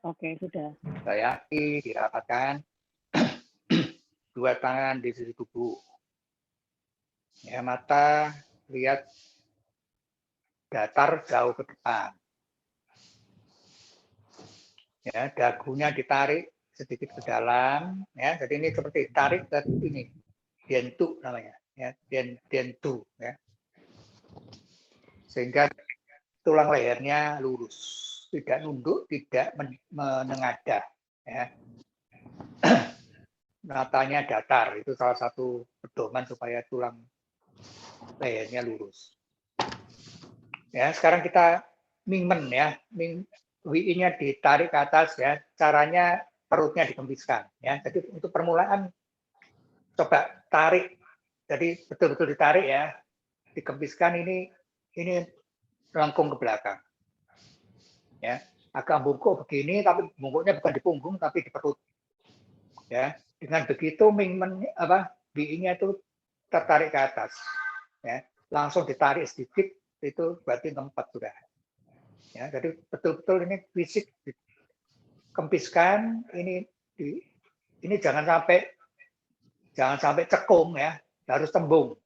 Oke, sudah. Bayaki, dirapatkan. Dua tangan di sisi tubuh. Ya, mata lihat datar jauh ke depan. Ya, dagunya ditarik sedikit ke dalam. Ya, jadi ini seperti tarik ke ini, dientu namanya. Ya, dientu. Ya. Sehingga tulang lehernya lurus, tidak nunduk, tidak menengadah. Ya. Matanya datar, itu salah satu pedoman supaya tulang lehernya lurus. Ya, sekarang kita mingmen ya, WI-nya ditarik ke atas ya, caranya perutnya dikembiskan ya. Jadi untuk permulaan coba tarik, jadi betul-betul ditarik ya, dikembiskan ini lengkung ke belakang. Ya, agak bungkuk begini, tapi bungkuknya bukan di punggung tapi di perut. Ya, dengan begitu WI-nya itu tertarik ke atas. Ya, langsung ditarik sedikit, itu berarti ngempet sudah. Ya, jadi betul-betul ini fisik dikempiskan, ini jangan sampai cekung ya, harus tembung.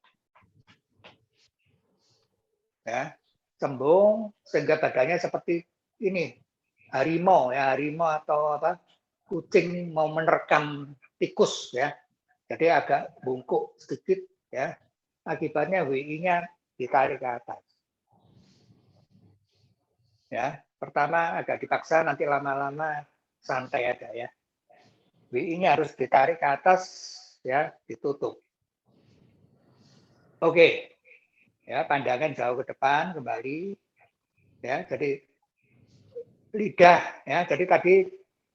Ya, tembung sehingga badannya seperti ini, harimau atau kucing mau menerkam tikus ya. Jadi agak bungkuk sedikit ya. Akibatnya WI-nya ditarik ke atas. Ya, pertama agak dipaksa, nanti lama-lama santai aja ya. WI-nya harus ditarik ke atas ya, ditutup. Oke. Ya, pandangan jauh ke depan kembali. Ya, jadi lidah ya. Jadi tadi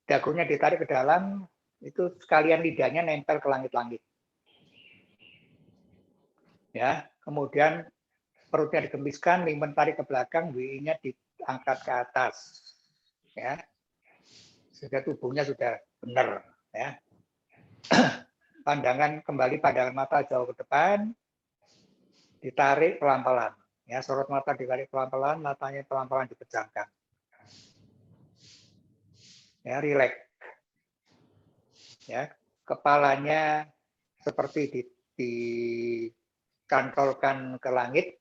dagunya ditarik ke dalam, itu sekalian lidahnya nempel ke langit-langit. Ya, kemudian perutnya dikembiskan, lingmen tarik ke belakang, WI-nya diangkat ke atas. Ya. Sehingga tubuhnya sudah benar ya. Pandangan mata jauh ke depan, ditarik pelan-pelan. Ya, sorot mata ditarik pelan-pelan, matanya pelan-pelan dipejamkan. Ya, rileks. Ya, kepalanya seperti dikantolkan ke langit.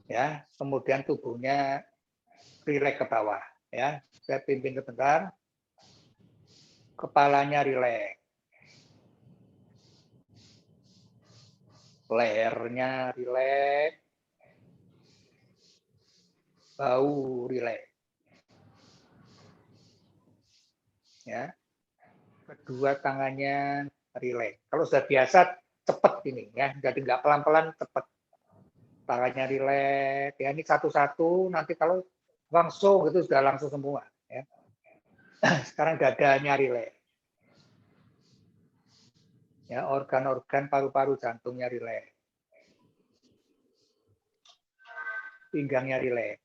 Ya, kemudian tubuhnya rileks ke bawah. Ya, saya pimpin sebentar. Kepalanya rileks. Lehernya rileks. Bau rileks. Ya. Kedua tangannya rileks. Kalau sudah biasa cepat ini ya, jadi nggak pelan-pelan cepat. Tangannya rileks. Ya, ini satu-satu. Nanti kalau langsung itu sudah langsung semua. Ya. Sekarang dadanya rileks. Ya, organ-organ paru-paru jantungnya rileks. Pinggangnya rileks.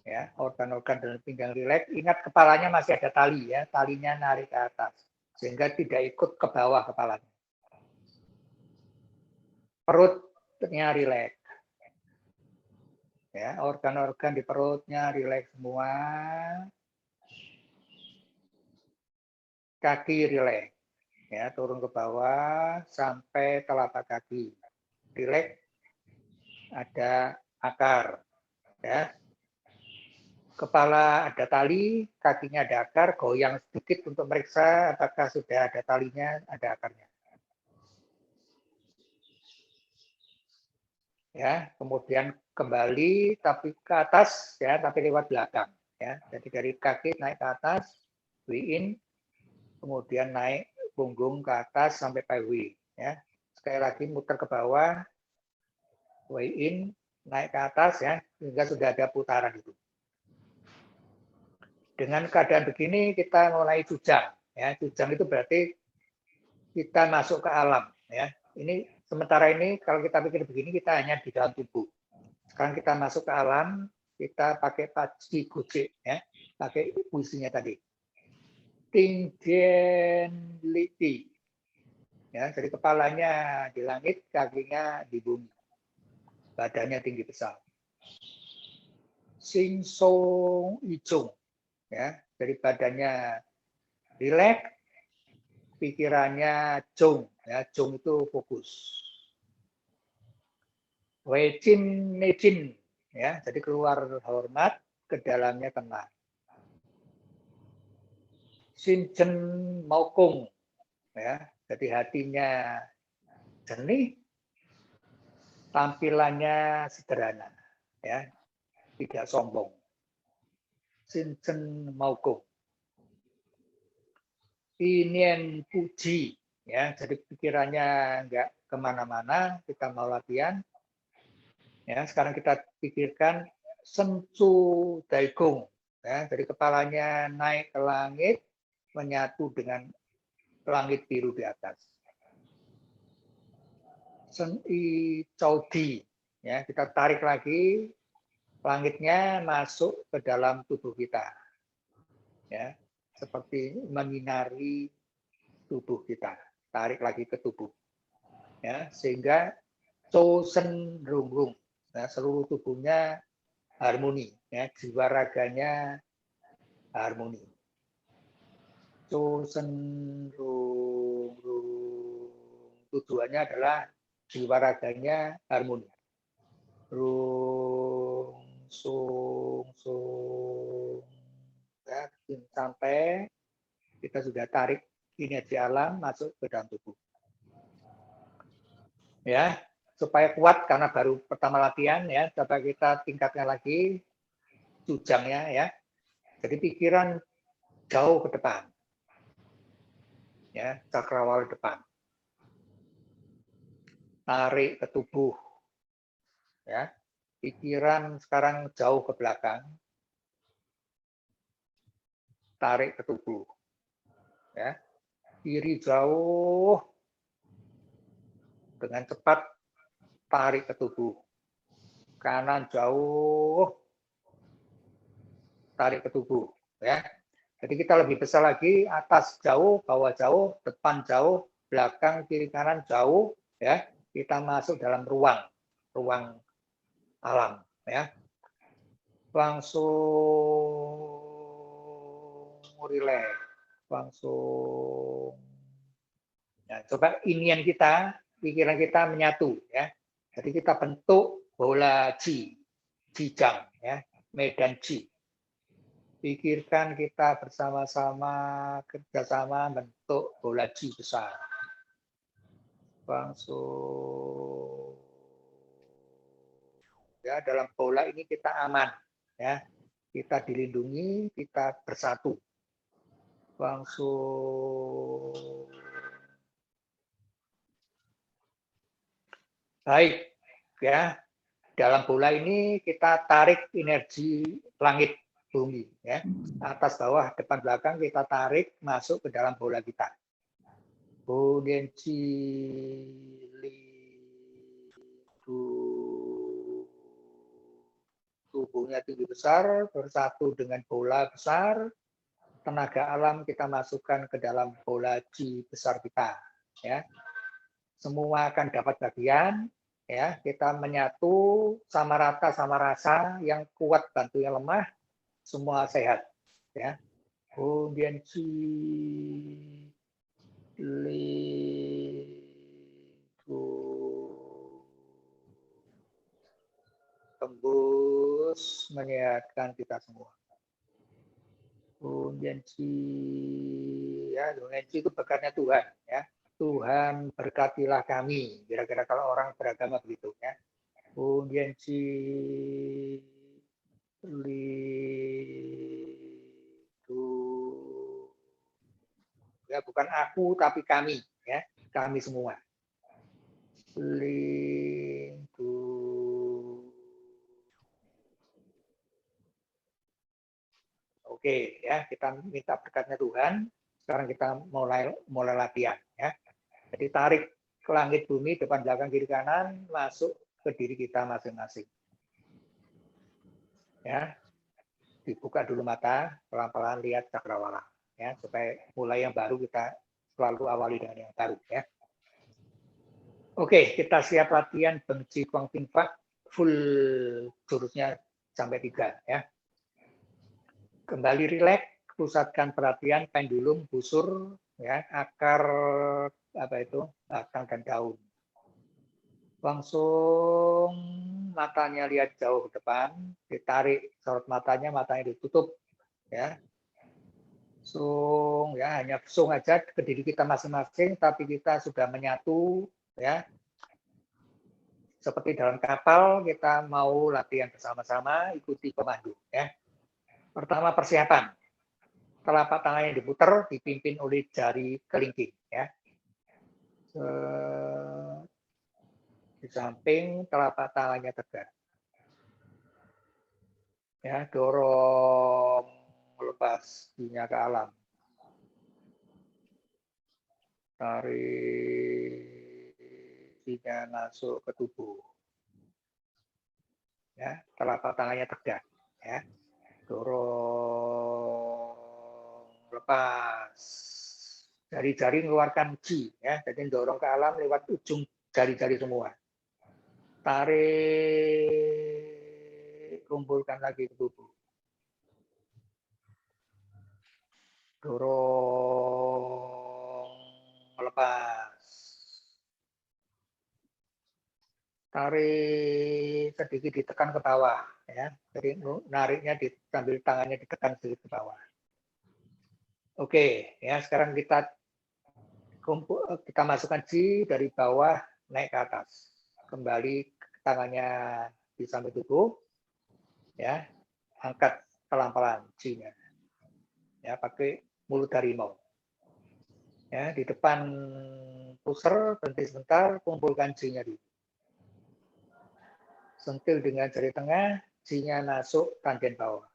Ya, organ-organ dan pinggang rileks. Ingat kepalanya masih ada tali ya, talinya narik ke atas sehingga tidak ikut ke bawah kepalanya. Perutnya rileks. Ya, organ-organ di perutnya rileks semua. Kaki rileks. Ya, turun ke bawah sampai telapak kaki. Rileks. Ada akar. Ya. Kepala ada tali, kakinya ada akar, goyang sedikit untuk meriksa apakah sudah ada talinya, ada akarnya. Ya, kemudian kembali tapi ke atas ya, tapi lewat belakang ya. Jadi dari kaki naik ke atas, WI-in, kemudian naik punggung ke atas sampai PW ya. Sekali lagi muter ke bawah, WI-in, naik ke atas ya, sehingga sudah ada putaran itu. Dengan keadaan begini kita mulai jujang ya. Jujang itu berarti kita masuk ke alam ya. Ini sementara ini kalau kita pikir begini kita hanya di dalam tubuh. Sekarang kita masuk ke alam, kita pakai paci gojek ya, pakai puisinya tadi. Tinggen liti. Ya, jadi kepalanya di langit, kakinya di bumi. Badannya tinggi besar. Sing Song Ijung, ya. Jadi badannya rileks, pikirannya jong, ya. Jong itu fokus. Wei Chin Nejin, ya. Jadi keluar hormat, ke dalamnya tenang. Sin Chen Maukung, ya. Jadi hatinya jernih, tampilannya sederhana, ya, tidak sombong. Sin Chen Maukung. Inian Puji, ya, jadi pikirannya nggak kemana-mana, kita mau latihan. Ya, sekarang kita pikirkan Sencu Daigong, ya, jadi kepalanya naik ke langit, menyatu dengan langit biru di atas. Sen I Caudi, ya, kita tarik lagi, langitnya masuk ke dalam tubuh kita, ya, seperti menyinari tubuh kita, tarik lagi ke tubuh, ya, sehingga Chou Sen Rung Rung, ya, seluruh tubuhnya harmoni, ya, jiwa raganya harmoni. Chou Sen Rung Rung, tujuannya adalah jiwa raganya harmoni. Rung Sung Sung, ya, sampai kita sudah tarik energi alam masuk ke dalam tubuh. Ya, supaya kuat karena baru pertama latihan, ya, coba kita tingkatkan lagi jujangnya, ya. Jadi pikiran jauh ke depan, ya, cakrawala depan, tarik ke tubuh, ya, pikiran sekarang jauh ke belakang, tarik ke tubuh, ya, kiri jauh, dengan cepat tarik ke tubuh, kanan jauh, tarik ke tubuh, ya. Jadi kita lebih besar lagi, atas jauh, bawah jauh, depan jauh, belakang, kiri, kanan jauh, ya. Kita masuk dalam ruang alam, ya. Langsung rileks, langsung. Ya, coba inian kita, pikiran kita menyatu, ya. Jadi kita bentuk bola Jijang, ya, medan Ji. Pikirkan kita bersama-sama, kerjasama bentuk bola Ji besar. Langsung, ya, dalam bola ini kita aman, ya, kita dilindungi, kita bersatu. Langsung. Baik, ya, dalam bola ini kita tarik energi langit bumi, ya, atas bawah depan belakang kita tarik masuk ke dalam bola kita. Energi tubuhnya tinggi besar bersatu dengan bola besar, tenaga alam kita masukkan ke dalam bola Ji besar kita, ya. Semua akan dapat bagian, ya, kita menyatu sama rata sama rasa, yang kuat bantu yang lemah, semua sehat, ya. Kemudian tembus menyehatkan kita semua. Kemudian ya, itu berkatnya Tuhan, ya. Tuhan berkatilah kami, kira-kira kalau orang beragama begitu, ya. Kemudian ya, bukan aku tapi kami, ya, kami semua. Oke, ya, kita minta berkatnya Tuhan. Sekarang kita mulai latihan, ya. Jadi tarik ke langit bumi, depan belakang kiri kanan, masuk ke diri kita masing-masing. Ya, dibuka dulu mata, pelan-pelan lihat cakrawala, ya, supaya mulai yang baru kita selalu awali dengan yang baru, ya. Oke, kita siap latihan Beng Chi Kuang Ping Fak, full jurusnya sampai 3 ya. Kembali rileks, pusatkan perhatian pendulum, busur, ya, akar batang dan daun. Langsung matanya lihat jauh ke depan, ditarik sorot matanya ditutup, ya. Sung, ya, hanya sung aja ke diri kita masing-masing, tapi kita sudah menyatu, ya. Seperti dalam kapal, kita mau latihan bersama-sama, ikuti pemandu, ya. Pertama, persiapan. Telapak tangannya diputar, dipimpin oleh jari kelingking, ya. Di samping telapak tangannya tegak. Ya, dorong lepas giginya ke alam. Tarik giginya masuk ke tubuh. Ya, telapak tangannya tegak, ya. Dorong lepas. Jari-jari mengeluarkan ji, ya. Jadi dorong ke alam lewat ujung jari-jari semua. Tarik, kumpulkan lagi ke tubuh. Dorong lepas. Tarik sedikit ditekan ke bawah, ya. Jadi nariknya sambil tangannya ditekan sedikit ke bawah. Oke, ya, sekarang kita masukkan ji dari bawah naik ke atas. Kembali tangannya di samping tubuh, ya. Angkat pelan-pelan ji-nya. Ya, pakai mulut harimau. Ya, di depan pusar, berhenti sebentar, kumpulkan ji-nya dulu. Sentil dengan jari tengah, ji-nya masuk tanden bawah.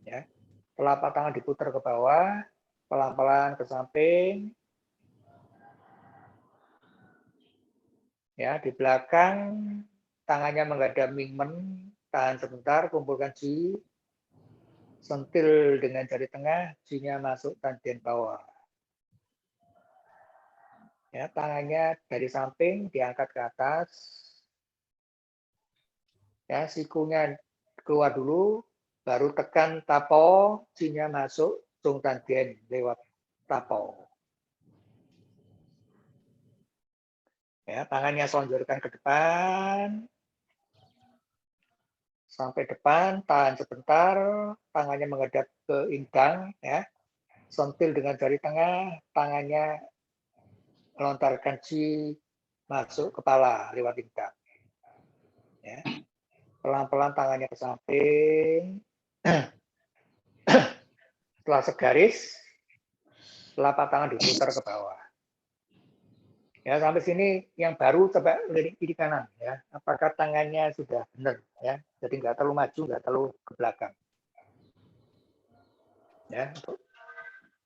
Ya. Telapak tangan diputar ke bawah, pelan-pelan ke samping. Ya, di belakang tangannya menghadap Mingmen, tahan sebentar, kumpulkan ji. Sentil dengan jari tengah, ji-nya masuk tanden bawah. Ya, tangannya dari samping diangkat ke atas. Ya, sikunya keluar dulu, baru tekan tapo, ji-nya masuk tung tanden lewat tapo. Ya, tangannya sonjorkan ke depan. Sampai depan, tahan sebentar, tangannya menghadap ke indang, ya. Sentil dengan jari tengah, tangannya melontarkan ji masuk kepala lewat indang. Ya. Pelan-pelan tangannya ke samping. Setelah segaris, telapak tangan diputar ke bawah. Ya, sampai sini yang baru coba lirik kiri kanan, ya. Apakah tangannya sudah benar, ya. Jadi nggak terlalu maju, nggak terlalu ke belakang. Ya,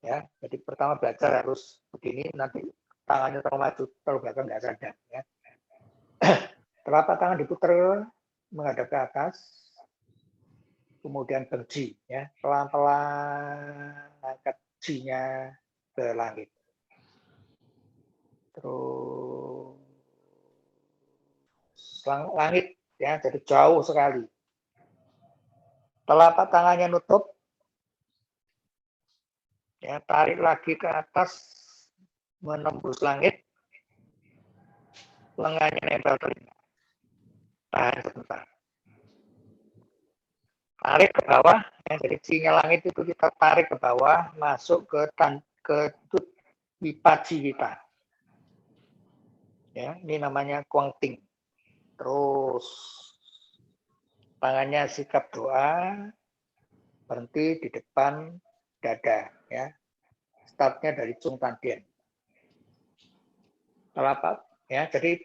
ya. Jadi pertama belajar harus begini, nanti tangannya terlalu maju, terlalu belakang nggak sadar, ya. Telapak tangan diputar menghadap ke atas, kemudian berji, ya. Pelan-pelan angkat ji-nya ke langit. Terus langit, ya, jadi jauh sekali. Telapak tangannya nutup, ya, tarik lagi ke atas, menembus langit, lengannya nempel telinga. Tahan sebentar. Tarik ke bawah, ya, jadi ji-nya langit itu kita tarik ke bawah, masuk ke pipa ji kita. Ya, ini namanya kuangting. Terus tangannya sikap doa, berhenti di depan dada, ya. Startnya dari Cung Tandien. Telapak, ya. Jadi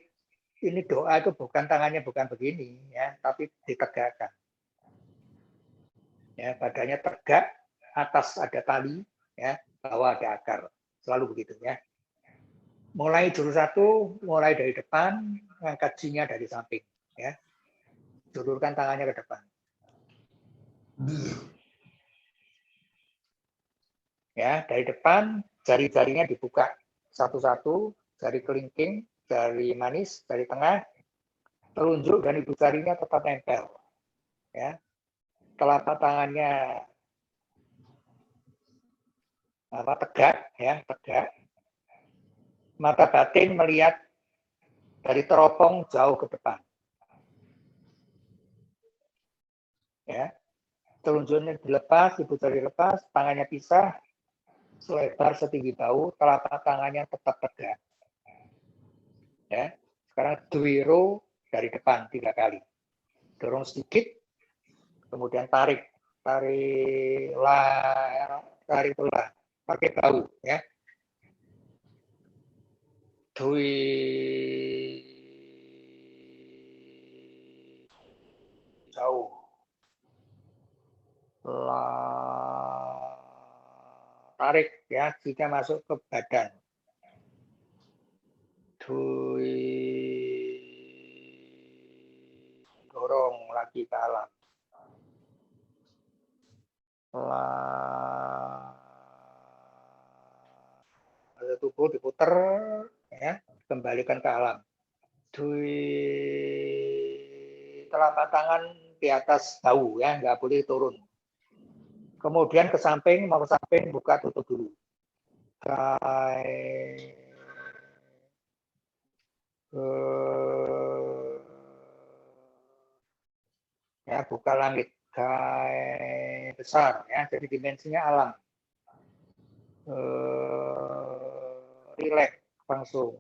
ini doa itu bukan tangannya bukan begini, ya, tapi ditegakkan. Ya, badannya tegak, atas ada tali, ya, bawah ada akar, selalu begitu, ya. Mulai jurus 1, mulai dari depan, angkat ji-nya dari samping, ya. Julurkan tangannya ke depan. Ya, dari depan jari-jarinya dibuka satu-satu, jari kelingking, jari manis, jari tengah, telunjuk dan ibu jarinya tetap nempel. ya. Telapak tangannya tegak, ya, tegak. Mata batin melihat dari teropong jauh ke depan. Ya. Telunjuknya dilepas, ibu jari lepas, tangannya pisah, selebar setinggi bahu, telapak tangannya tetap tegak. Ya. Sekarang duiro dari depan 3 kali. Dorong sedikit, kemudian tarik lah, pakai bahu, ya. Dui, jauh, lah, tarik, ya, jika masuk ke badan. Dui, dorong lagi ke alam. Tubuh diputer, ya, kembalikan ke alam. Dui, telapak tangan di atas bahu, ya, nggak boleh turun. Kemudian ke samping, mau ke samping, buka tutup dulu. Ya, buka langit. Besar, ya, jadi dimensinya alam. Relax langsung.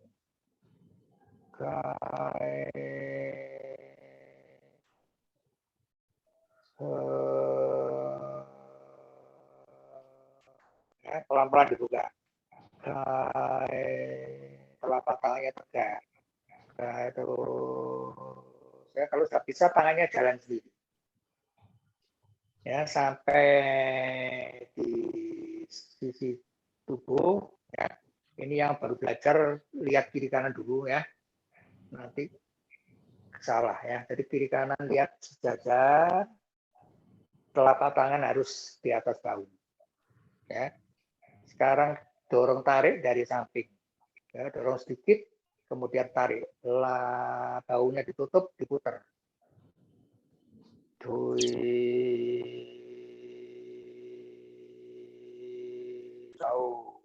Ya, pelan-pelan dibuka. Telapak tangannya tegak. Ya, kalau sudah bisa tangannya jalan sendiri. Ya, sampai di sisi tubuh, ya. Ini yang baru belajar, lihat kiri kanan dulu, ya. Nanti salah, ya. Jadi kiri kanan lihat sejajar, telapak tangan harus di atas bahu. Ya. Sekarang dorong tarik dari samping. Ya, dorong sedikit, kemudian tarik. Bahunya ditutup, diputar. Jauh.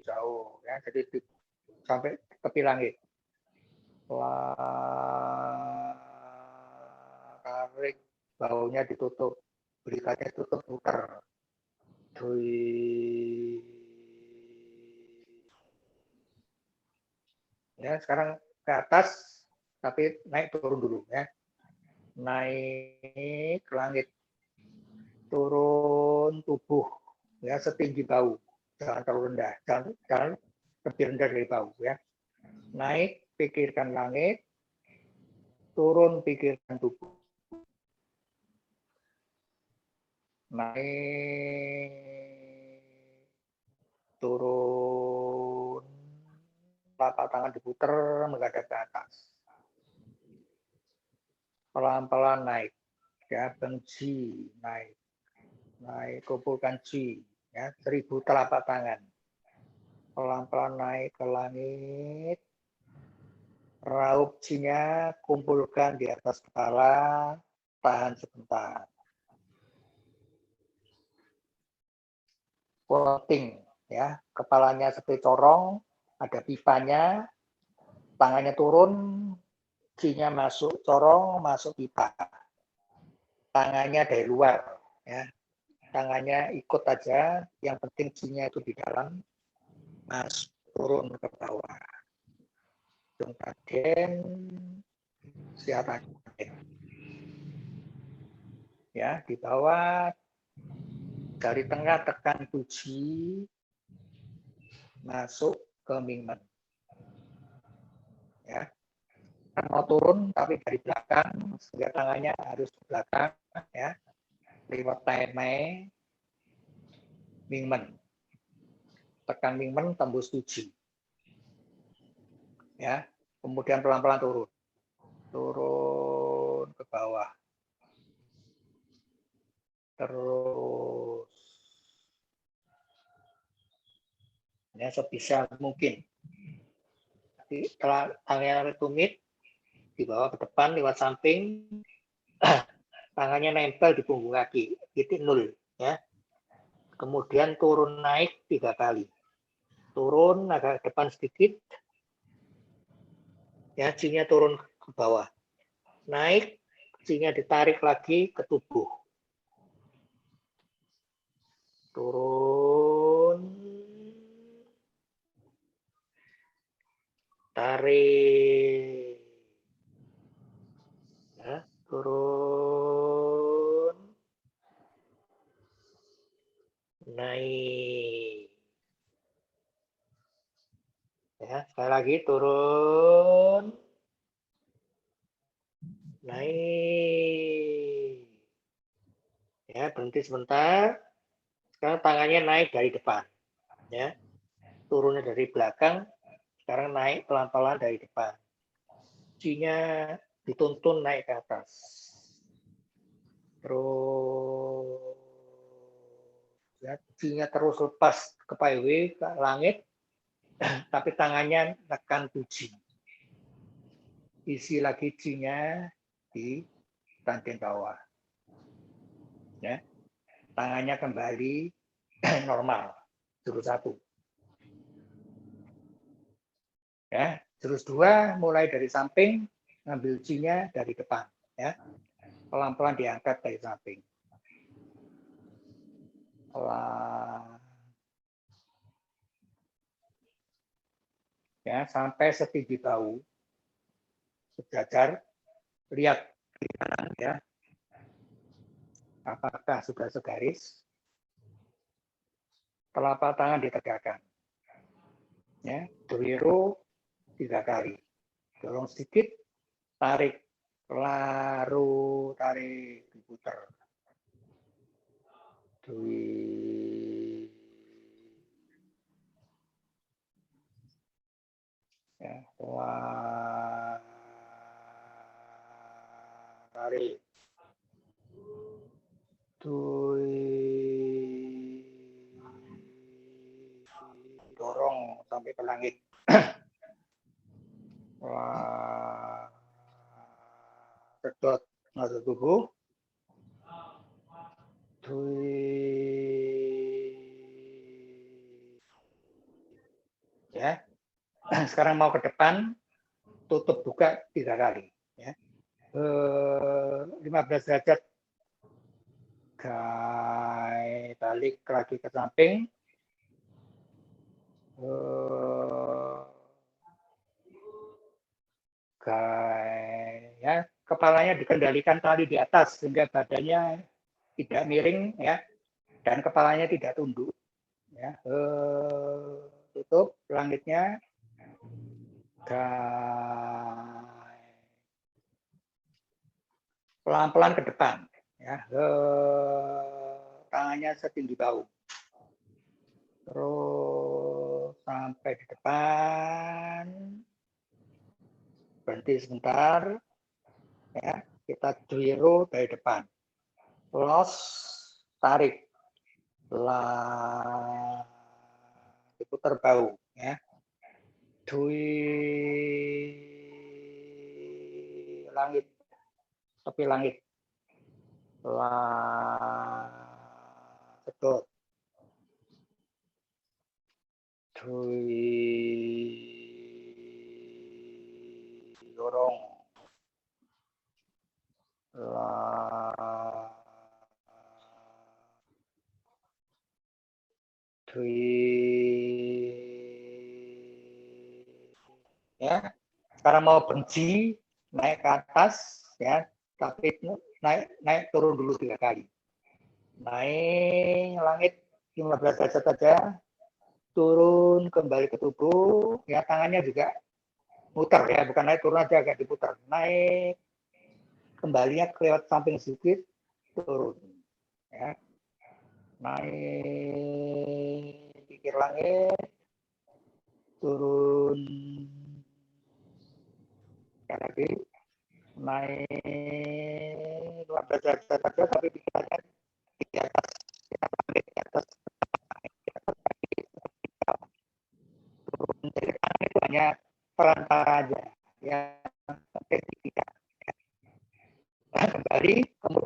Jauh, ya, jadi sampai tepi langit. Tarik, baunya ditutup, berikannya tutup, putar. Ya, sekarang ke atas, tapi naik turun dulu, ya. Naik ke langit, turun tubuh, ya, setinggi bahu, jangan terlalu rendah, jangan lebih rendah dari bahu, ya. Naik, pikirkan langit, turun, pikirkan tubuh. Naik, turun, telapak tangan diputer menghadap ke atas. Pelan-pelan naik, ya, benci, naik, kumpulkan ji, ya, 1000 telapak tangan. Pelan-pelan naik ke langit, raup ji-nya, kumpulkan di atas kepala, tahan sebentar. Floating, ya, kepalanya seperti corong, ada pipanya, tangannya turun, ji-nya masuk corong, masuk pipa. Tangannya dari luar, ya, tangannya ikut aja, yang penting ji-nya itu di dalam, masuk turun ke bawah. Raden, siapa? Ya, di bawah, dari tengah tekan tuji, masuk ke Mingmen. Ya, mau turun tapi dari belakang, sehingga tangannya harus ke belakang, ya, lewat Taemai, Mingmen. Tekan Mingmen, tembus tuji. Ya, kemudian pelan-pelan turun ke bawah. terus ya sebisa mungkin. Tangannya tumit, dibawa ke depan lewat samping, tangannya nempel di punggung kaki, titik 0 ya. Kemudian turun naik 3 kali. Turun agak depan sedikit, ya, G-nya turun ke bawah. Naik, G-nya ditarik lagi ke tubuh. Turun, tarik, ya, turun, naik, ya, sekali lagi turun, naik, ya, berhenti sebentar. Sekarang tangannya naik dari depan, ya, turunnya dari belakang, sekarang naik pelan-pelan dari depan. G-nya dituntun naik ke atas. Terus ya, G-nya terus lepas ke paywe, ke langit, tapi tangannya tekan tuji. Isi lagi G-nya di ranting bawah. Ya. Tangannya kembali normal, jurus 1. Ya, jurus 2 mulai dari samping, ngambil G-nya dari depan. Ya. Pelan-pelan diangkat dari samping. Pelan. Ya, sampai setinggi bahu, sejajar. Lihat di kanan, ya, apakah sudah segaris. Telapak tangan ditegakkan. Ya, Duiro 3 kali. Dorong sedikit, tarik, laru, tarik, diputar. Dui. Ya, tarik. Dui. Dorong sampai ke langit. Sedot masuk tubuh. Ya, sekarang mau ke depan, tutup buka 3 kali. Ya. 15 derajat, gai, balik lagi ke samping. Gai, ya, kepalanya dikendalikan tali di atas sehingga badannya tidak miring, ya, dan kepalanya tidak tunduk. Ya, tutup langitnya. Pelan-pelan ke depan, ya, tangannya setinggi bahu. Terus sampai di depan, berhenti sebentar, ya, kita Duiro dari depan. Los, tarik, lah, diputar bahu, ya. Dui, langit, tepi langit, lah, sedot, dui, dorong, lah, dui. Ya, sekarang mau benci, naik ke atas, ya, tapi naik turun dulu 3 kali. Naik langit 15 derajat saja, turun kembali ke tubuh, ya, tangannya juga muter, ya, bukan naik turun aja, agak diputar. Naik, kembalinya kelewat samping sedikit, turun, ya. Naik, kikir langit, turun, lagi, naik 15 derajat saja, tapi pikirannya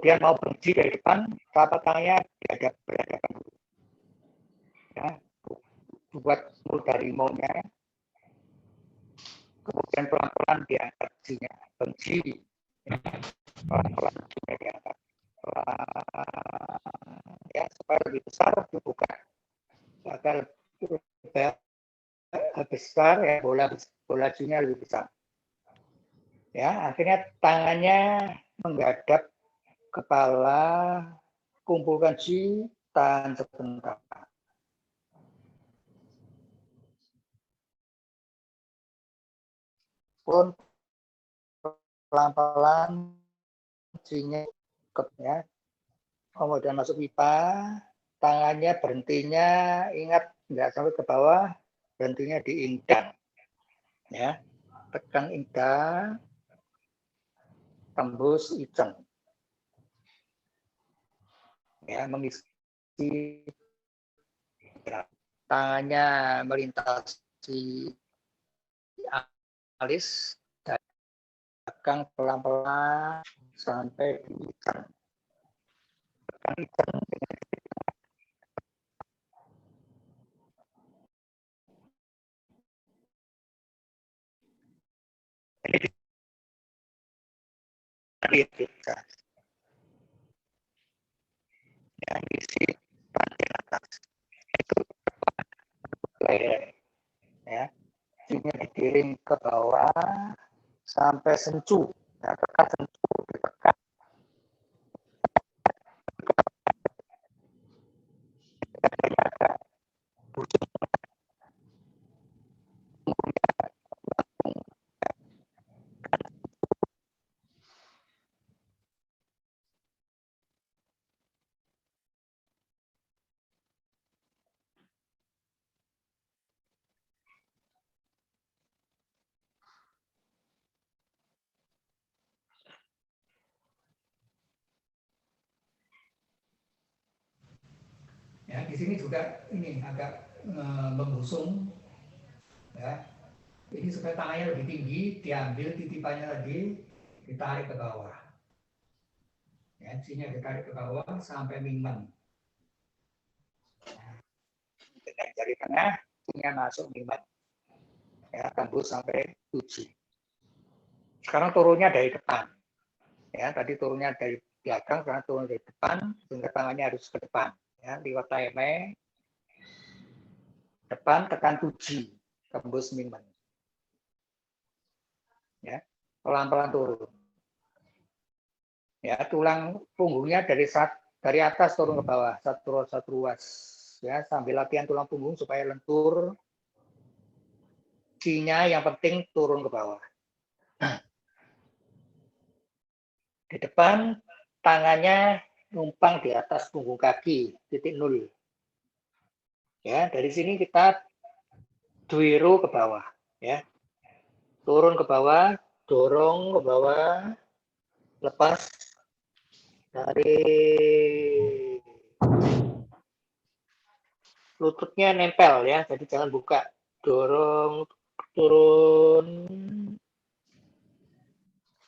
kemudian mau berdiri dari depan, telapak tangannya berhadapan dulu. Ya, buat dari maunya, kemudian pelan-pelan diangkat jinya, benci, ya, pelan-pelan jinya diangkat, ya supaya lebih besar dibuka, agar lebih besar ya bola jinya lebih besar. Ya, akhirnya tangannya menghadap kepala, kumpulkan ji, tahan sebentar. Pun pelan-pelan jinya ya. Kemudian masuk pipa, tangannya berhentinya ingat nggak sampai ke bawah, berhentinya di indang. Ya, tekan indang, tembus iceng. Ya, mengisi tangannya melintasi alis dari belakang pelan-pelan sampai di iceng. Tekan iceng dengan identitas. Yang isi bagian atas itu leher, ya. Ini dikirim ke bawah sampai sencu, ya, tekan sencu, ditekan. Ya, di sini juga ini agak membusung, ya. Ini supaya tangannya lebih tinggi, diambil titipannya lagi, ditarik ke bawah. Ya, sini ditarik ke bawah sampai mingmen. Dengan jari tengah, sini masuk mingmen. Ya, tembus sampai 7. Sekarang turunnya dari depan. Ya, tadi turunnya dari belakang, sekarang turun dari depan, sehingga tangannya harus ke depan. Ya, liwat taime, depan tekan 7, tembus mingmen. Ya, pelan-pelan turun. Ya, tulang punggungnya dari atas turun ke bawah, satu ruas. Ya, sambil latihan tulang punggung supaya lentur. Jinya yang penting turun ke bawah. Di depan tangannya numpang di atas punggung kaki, titik 0. Ya, dari sini kita duiru ke bawah, ya. Turun ke bawah, dorong ke bawah, lepas dari lututnya nempel ya, jadi jangan buka. Dorong turun,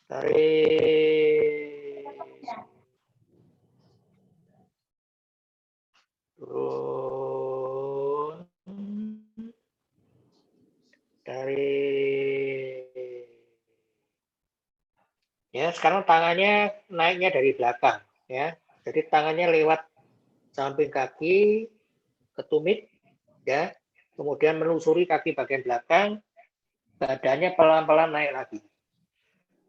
tarik, turun, tarik. Ya, sekarang tangannya naiknya dari belakang, ya. Jadi tangannya lewat samping kaki ke tumit, ya. Kemudian melusuri kaki bagian belakang, badannya pelan-pelan naik lagi.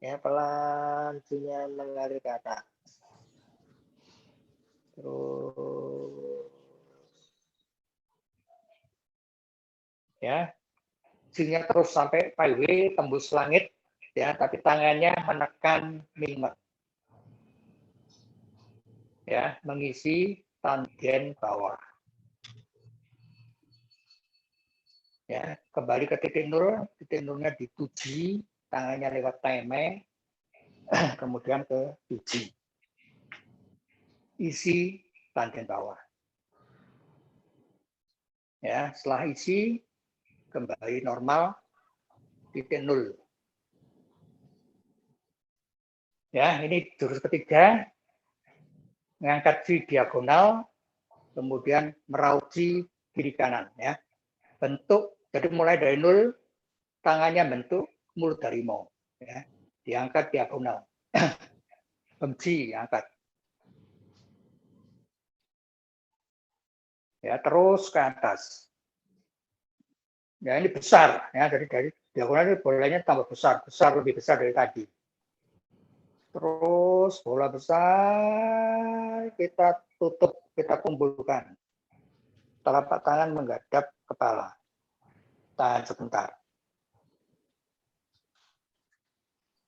Ya, pelan jinya mengalir ke atas. Terus, ya, jinya terus sampai paiwe tembus langit, ya, tapi tangannya menekan mingmen, ya, mengisi tanggen bawah. Ya, kembali ke titik nolnya dituji, tangannya lewat taime, kemudian ke tuji. Isi tanggen bawah. Ya, setelah isi kembali normal titik 0. Ya, ini jurus ketiga. mengangkat G diagonal, kemudian meraup G kiri kanan ya. Bentuk jadi mulai dari 0 tangannya bentuk mulut harimau ya. Diangkat diagonal. G angkat. Ya, terus ke atas. Ya, ini besar ya, dari diagonal ini bolanya tambah besar, lebih besar dari tadi. Terus bola besar kita tutup, kita kumpulkan. Telapak tangan menghadap kepala. Tahan sebentar.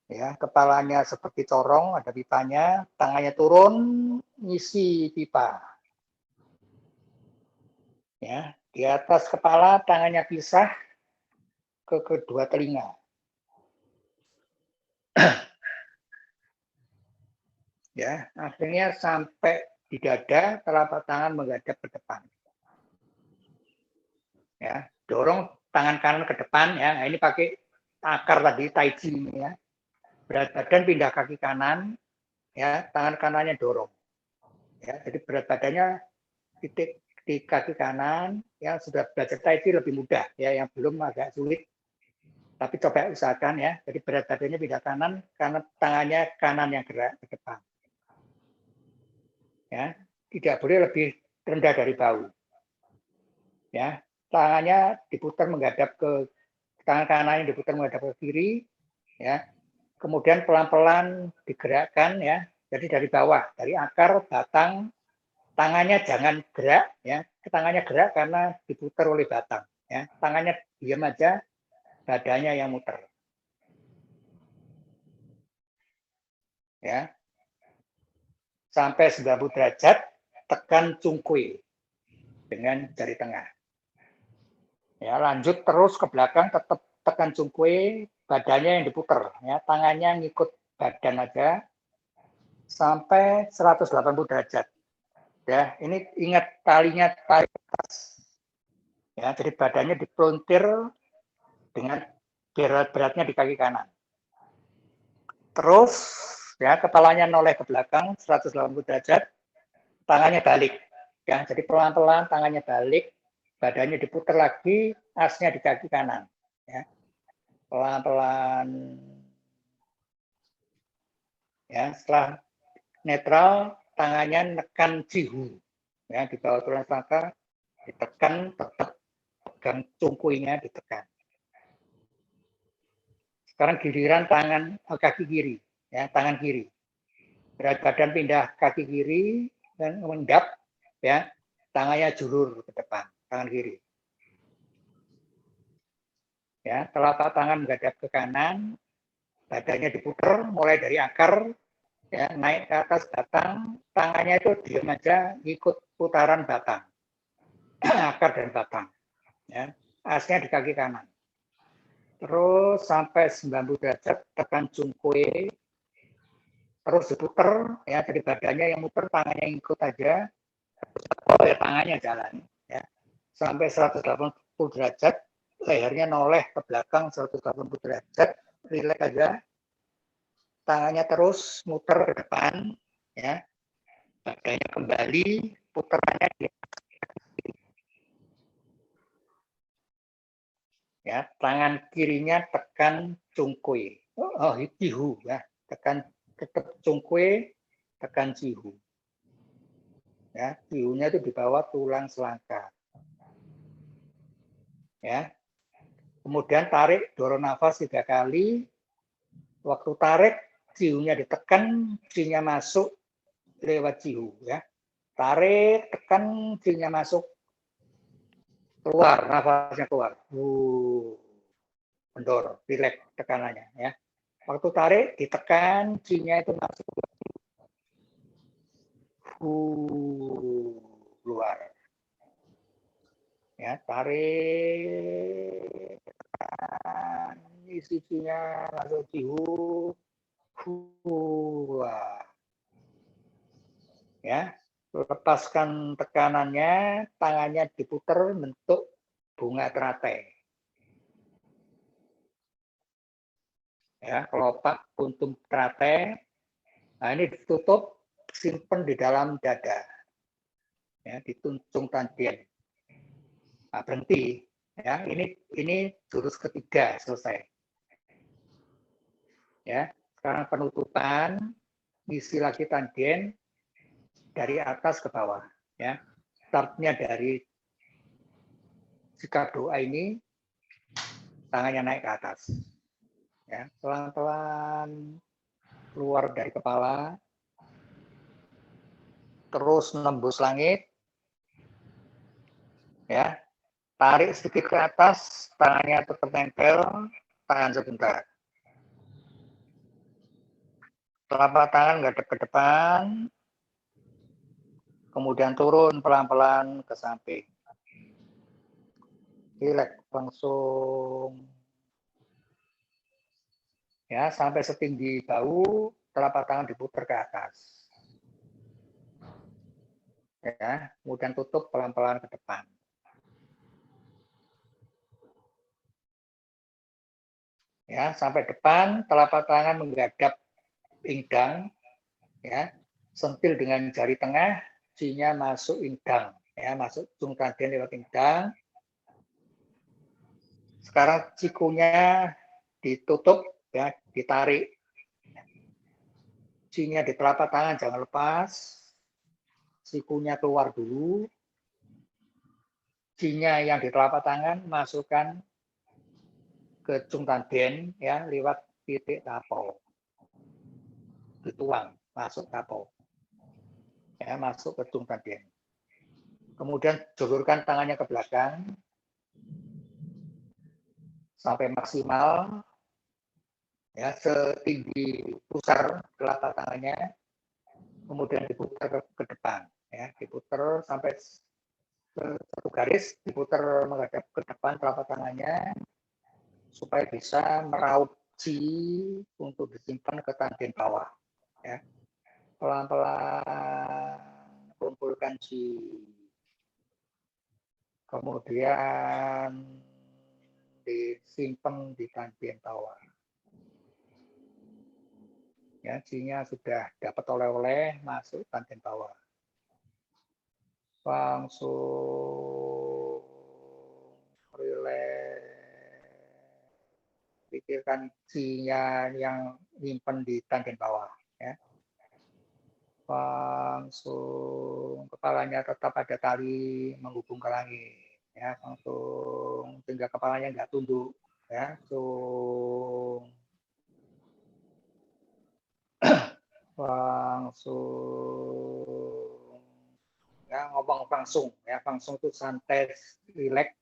Ya, kepalanya seperti corong, ada pipanya, tangannya turun, ngisi pipa. Ya, di atas kepala tangannya pisah ke kedua telinga. Ya, akhirnya sampai di dada, telapak tangan menghadap ke depan. Ya, dorong tangan kanan ke depan ya. Nah, ini pakai akar tadi tai chi ini ya. Berat badan pindah kaki kanan, ya, tangan kanannya dorong. Ya, jadi berat badannya titik di kaki kanan, ya sudah belajar tai chi lebih mudah, ya yang belum agak sulit. Tapi coba usahakan ya. Jadi berat badannya pindah kanan, karena tangannya kanan yang gerak ke depan. Ya, tidak boleh lebih rendah dari bahu. Ya, tangannya diputar menghadap ke tangan kanannya diputar menghadap ke kiri, ya. Kemudian pelan-pelan digerakkan ya. Jadi dari bawah, dari akar, batang, tangannya jangan gerak ya. Tangannya gerak karena diputar oleh batang ya. Tangannya diam aja, badannya yang muter. Ya. Sampai 90 derajat, tekan cungkui dengan jari tengah. Ya, lanjut terus ke belakang, tetap tekan cungkui, badannya yang diputer ya. Tangannya ngikut badan aja sampai 180 derajat. Ya, ini ingat talinya tali atas. Ya, jadi badannya dipeluntir dengan berat-beratnya di kaki kanan. Terus ya, kepalanya noleh ke belakang 180 derajat, tangannya balik. Ya, jadi pelan-pelan tangannya balik, badannya diputar lagi, asnya di kaki kanan. Ya, pelan-pelan. Ya, setelah netral, tangannya nekan jihu. Ya, di bawah tulang selangkah ditekan, tetap pegang cungkuinya ditekan. Sekarang giliran tangan kaki kiri, ya tangan kiri. Berat badan pindah kaki kiri dan mengendap, ya tangannya julur ke depan, tangan kiri. Ya, telapak tangan menghadap ke kanan, badannya diputar mulai dari akar, ya naik ke atas batang, tangannya itu diam aja, ikut putaran batang, akar dan batang. Ya, asnya di kaki kanan. Terus sampai 90 derajat tekan cungkui, terus diputer ya, dari badannya yang muter, tangannya yang ikut aja, oh ya tangannya jalan ya sampai 180 derajat, lehernya noleh ke belakang 180 derajat, rileks aja, tangannya terus muter ke depan ya, badannya kembali, puterannya ya, tangan kirinya tekan cungkui, jihu ya, tekan tetap cungkui, tekan jihu. Ya, jihunya itu di bawah tulang selangkah. Ya. Kemudian tarik, dorong nafas 3 kali. Waktu tarik, jihunya ditekan, jihunya masuk lewat jihu ya. Tarik, tekan, jihunya masuk, keluar, nafasnya keluar. Mendorong, rileks tekanannya ya. Waktu tarik, ditekan, jihunya itu masuk. Keluar. Ya, tarik, tekan, isinya masuk jihu. Ya, lepaskan tekanannya, tangannya diputar bentuk bunga teratai. Ya, kelopak kuntum teratai. Nah, ini ditutup simpen di dalam dada, ya, di tunjung tandien. Nah, berhenti, ya. Ini jurus ketiga selesai. Ya, sekarang penutupan, isi lagi tandien dari atas ke bawah, ya. Startnya dari sikap doa ini, tangannya naik ke atas, ya, pelan-pelan keluar dari kepala, terus nembus langit, ya, tarik sedikit ke atas, tangannya tetap nempel, tahan sebentar. Telapak tangan ngadep ke depan, kemudian turun pelan-pelan ke samping. Rileks langsung, ya, sampai setinggi bahu, telapak tangan diputar ke atas, ya, kemudian tutup pelan-pelan ke depan. Ya, sampai depan, telapak tangan menghadap pinggang, ya, sentil dengan jari tengah, cinya masuk pinggang, ya, masuk ujung tandien lewat pinggang. Sekarang sikunya ditutup, ya, ditarik. Cinya di telapak tangan jangan lepas, sikunya keluar dulu, cinya yang di telapak tangan masukkan ke ujung tandien, ya, lewat titik tapo, dituang masuk tapo, ya, masuk ke ujung tandien. Kemudian julurkan tangannya ke belakang sampai maksimal, ya, setinggi pusar telapak tangannya, kemudian diputar ke depan, ya, diputar sampai satu garis, diputar menghadap ke depan telapak tangannya supaya bisa meraup chi untuk disimpan ke tandien bawah, ya. Pelan-pelan kumpulkan chi, kemudian disimpan di tandien bawah. Ya, chi-nya sudah dapat oleh-oleh masuk tandien bawah. Langsung rileks. Pikirkan chi-nya yang nyimpen di tandien bawah, ya. Langsung kepalanya tetap ada tali menghubung ke langit, ya, langsung sehingga kepalanya nggak tunduk, ya, langsung, ya, ngomong langsung, ya, langsung itu santai, rileks.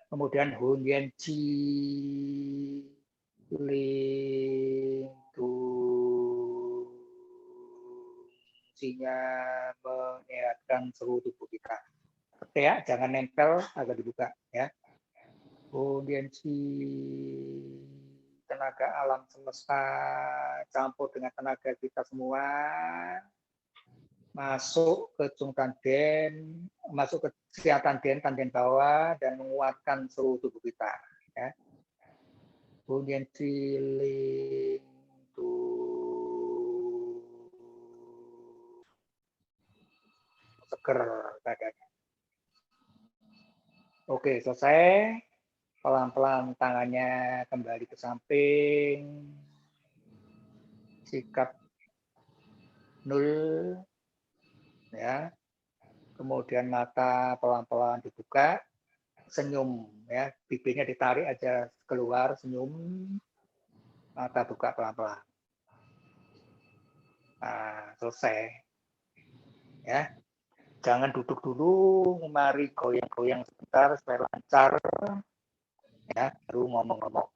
Kemudian Hunyan Chi Ling Tu, Chi-nya menyehatkan seluruh tubuh kita. Ya, jangan nempel, agak dibuka, ya. Hunyan Chi, tenaga alam semesta campur dengan tenaga kita semua, masuk ke ujung tandien, masuk ke siat tandien bawah dan menguatkan seluruh tubuh kita, ya. Hunyan Ciling tuh seger badannya. Oke, selesai. Pelan-pelan tangannya kembali ke samping. Sikap 0, ya. Kemudian mata pelan-pelan dibuka, senyum, ya, bibirnya ditarik aja keluar, senyum, mata buka pelan-pelan. Nah, selesai, ya. Jangan duduk dulu, mari goyang-goyang sebentar supaya lancar, ya, baru ngomong-ngomong.